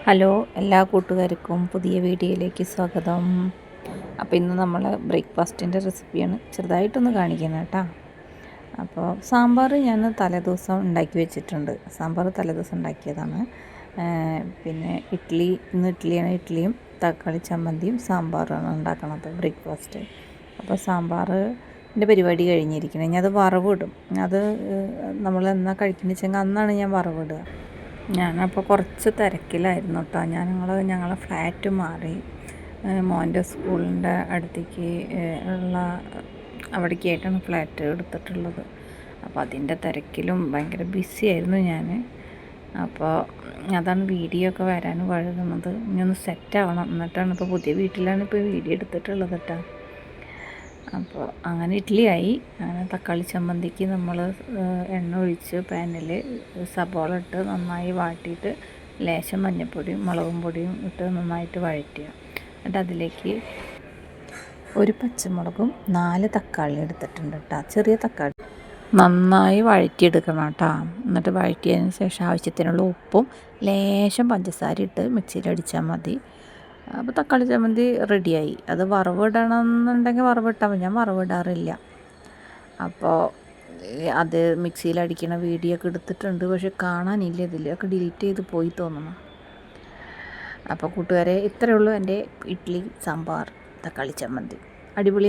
Hello, എല്ലാ കൂട്ടുകാർക്കും പുതിയ വീഡിയോയിലേക്ക് സ്വാഗതം. അപ്പോൾ ഇന്ന് നമ്മൾ ബ്രേക്ക്ഫാസ്റ്റിൻ്റെ റെസിപ്പിയാണ് ചെറുതായിട്ടൊന്ന് കാണിക്കുന്നത് കേട്ടോ. അപ്പോൾ സാമ്പാർ ഞാൻ തലേദിവസം ഉണ്ടാക്കി വെച്ചിട്ടുണ്ട്. സാമ്പാർ തലേദിവസം ഉണ്ടാക്കിയതാണ്. പിന്നെ ഇന്ന് ഇഡ്ഡലിയാണ്. ഇഡ്ഡലിയും തക്കാളി ചമ്മന്തിയും സാമ്പാറാണ് ഉണ്ടാക്കണത് ബ്രേക്ക്ഫാസ്റ്റ്. അപ്പോൾ സാമ്പാറിൻ്റെ പരിപാടി കഴിഞ്ഞിരിക്കണം. ഇനി അത് വറവിടും. അത് നമ്മൾ എന്നാ കഴിക്കുന്നത് വെച്ചെങ്കിൽ അന്നാണ് ഞാൻ വറവിടുക. ഞാനപ്പോൾ കുറച്ച് തിരക്കിലായിരുന്നു കേട്ടോ. ഞങ്ങളെ ഫ്ലാറ്റ് മാറി മോൻ്റെ സ്കൂളിൻ്റെ അടുത്തേക്ക് അവിടേക്കായിട്ടാണ് ഫ്ലാറ്റ് എടുത്തിട്ടുള്ളത്. അപ്പോൾ അതിൻ്റെ തിരക്കിലും ഭയങ്കര ബിസി ആയിരുന്നു ഞാൻ. അപ്പോൾ അതാണ് വീഡിയോ ഒക്കെ വരാൻ വഴുകുന്നത്. ഇനി ഒന്ന് സെറ്റാവണം, എന്നിട്ടാണ് ഇപ്പോൾ പുതിയ വീട്ടിലാണ് ഇപ്പോൾ വീഡിയോ എടുത്തിട്ടുള്ളത് കേട്ടോ. അപ്പോൾ അങ്ങനെ ഇഡ്ഡലിയായി. അങ്ങനെ തക്കാളി ചമ്മന്തിക്ക് നമ്മൾ എണ്ണ ഒഴിച്ച് പാനിൽ സബോള ഇട്ട് നന്നായി വാട്ടിയിട്ട് ലേശം മഞ്ഞൾപ്പൊടിയും മുളകും പൊടിയും ഇട്ട് നന്നായിട്ട് വഴറ്റുക. എന്നിട്ട് അതിലേക്ക് ഒരു പച്ചമുളകും 4 തക്കാളി എടുത്തിട്ടുണ്ട് കേട്ടോ. ചെറിയ തക്കാളി നന്നായി വഴറ്റിയെടുക്കണം കേട്ടോ. എന്നിട്ട് വഴറ്റിയതിന് ശേഷം ആവശ്യത്തിനുള്ള ഉപ്പും ലേശം പഞ്ചസാര ഇട്ട് മിക്സിയിലടിച്ചാൽ മതി. അപ്പോൾ തക്കാളി ചമ്മന്തി റെഡിയായി. അത് വറവിടണമെന്നുണ്ടെങ്കിൽ വറവിട്ടാൽ മതി. ഞാൻ വറവിടാറില്ല. അപ്പോൾ അത് മിക്സിയിലടിക്കണ വീഡിയോ ഒക്കെ എടുത്തിട്ടുണ്ട്, പക്ഷെ കാണാനില്ല ഇതിലൊക്കെ ഡിലീറ്റ് ചെയ്ത് പോയി തോന്നുന്നു. അപ്പോൾ കൂട്ടുകാരെ, ഇത്രയേ ഉള്ളൂ എൻ്റെ ഇഡ്ഡലി സാമ്പാർ തക്കാളി ചമ്മന്തി. അടിപൊളി.